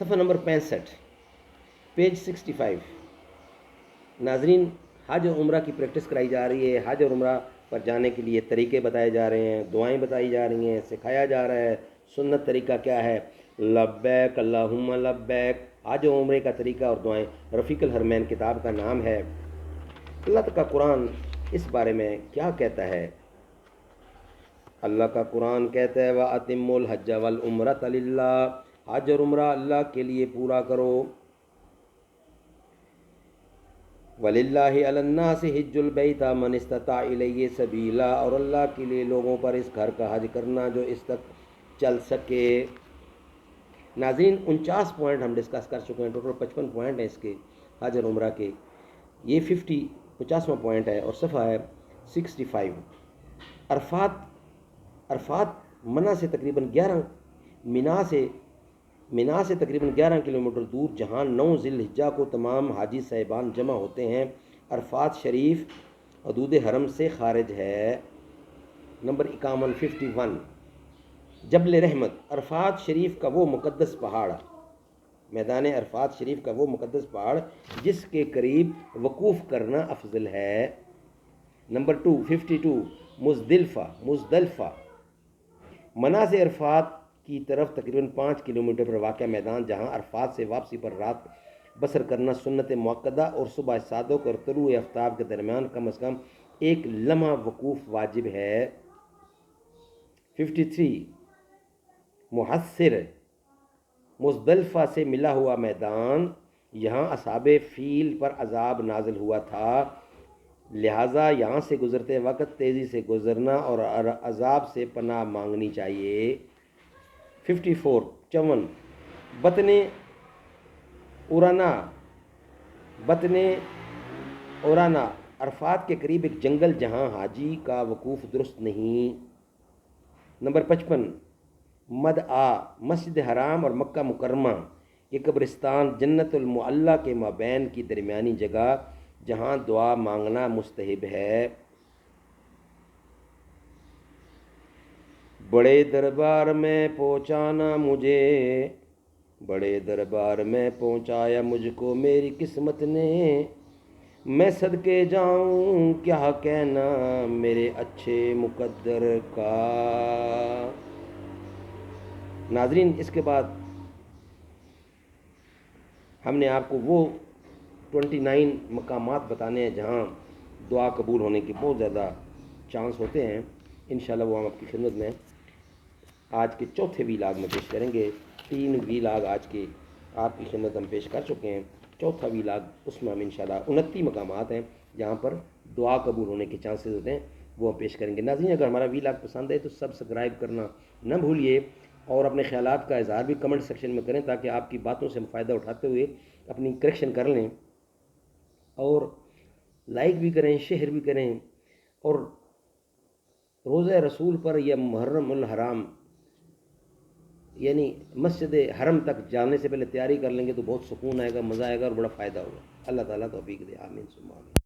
صفحہ number 65 page 65۔ ناظرین، حج اور عمرہ کی پریکٹس کرائی جا رہی ہے، حج اور عمرہ پر جانے کے لیے طریقے بتائے جا رہے ہیں، دعائیں بتائی جا رہی ہیں، سکھایا جا رہا ہے سنت طریقہ کیا ہے، لبیک اللہم لبیک، حج و عمرے کا طریقہ اور دعائیں۔ رفیق الحرمین کتاب کا نام ہے۔ اللہ کا قرآن اس بارے میں کیا کہتا ہے؟ اللہ کا قرآن کہتا ہے وَأَتِمُّوا الْحَجَّ وَالْعُمْرَةَ لِلَّهِ، حج اور عمرہ اللہ کے لیے پورا کرو۔ وَلِلَّهِ عَلَى النَّاسِ حِجُّ الْبَيْتِ مَنِ اسْتَطَاعَ إِلَيْهِ سَبِيلًا، اور اللہ کے لیے لوگوں پر اس گھر کا حج کرنا جو اس تک چل سکے۔ ناظرین، 49 پوائنٹ ہم ڈسکس کر چکے ہیں، ٹوٹل 55 پوائنٹ ہیں اس کے حج اور عمرہ کے۔ یہ 50واں پوائنٹ ہے اور صفحہ ہے 65۔ عرفات منا سے تقریباً 11 مینا سے تقریباً 11 کلومیٹر دور، جہاں 9 ذی الحجہ کو تمام حاجی صاحبان جمع ہوتے ہیں۔ عرفات شریف حدود حرم سے خارج ہے۔ نمبر 51 جبل رحمت، عرفات شریف کا وہ مقدس پہاڑ، میدان عرفات شریف کا وہ مقدس پہاڑ جس کے قریب وقوف کرنا افضل ہے۔ نمبر 52 مزدلفہ، منا سے عرفات کی طرف تقریباً 5 کلومیٹر پر واقع میدان، جہاں عرفات سے واپسی پر رات بسر کرنا سنت مؤکدہ اور صبح صادق اور طلوع آفتاب کے درمیان کم از کم 1 لمحہ وقوف واجب ہے۔ 53 محصر، مزدلفہ سے ملا ہوا میدان، یہاں اصحاب فیل پر عذاب نازل ہوا تھا، لہٰذا یہاں سے گزرتے وقت تیزی سے گزرنا اور عذاب سے پناہ مانگنی چاہیے۔ 54 بطن اورانا، عرفات کے قریب ایک جنگل جہاں حاجی کا وقوف درست نہیں۔ نمبر 55 مدعا، مسجد حرام اور مکہ مکرمہ یہ قبرستان جنت المعلیٰ کے مابین کی درمیانی جگہ جہاں دعا مانگنا مستحب ہے۔ بڑے دربار میں پہنچانا مجھے، بڑے دربار میں پہنچایا مجھ کو میری قسمت نے، میں صدقے جاؤں کیا کہنا میرے اچھے مقدر کا۔ ناظرین، اس کے بعد ہم نے آپ کو وہ 29 مقامات بتانے ہیں جہاں دعا قبول ہونے کے بہت زیادہ چانس ہوتے ہیں۔ انشاءاللہ وہ ہم آپ کی خدمت میں آج کے چوتھے ویلاگ میں پیش کریں گے۔ 3 ویلاگ آج کے آپ کی خدمت ہم پیش کر چکے ہیں، چوتھا ویلاگ اس میں ہم انشاءاللہ 29 مقامات ہیں جہاں پر دعا قبول ہونے کے چانسز ہوتے ہیں، وہ ہم پیش کریں گے۔ ناظرین، اگر ہمارا ویلاگ پسند ہے تو سبسکرائب کرنا نہ بھولیے، اور اپنے خیالات کا اظہار بھی کمنٹ سیکشن میں کریں تاکہ آپ کی باتوں سے ہم فائدہ اٹھاتے ہوئے اپنی کریکشن کر لیں، اور لائک بھی کریں، شیئر بھی کریں، اور روزہ رسول پر یا محرم الحرام یعنی مسجد حرم تک جانے سے پہلے تیاری کر لیں گے تو بہت سکون آئے گا، مزہ آئے گا اور بڑا فائدہ ہوگا۔ اللہ تعالیٰ توفیق دے، آمین ثم آمین۔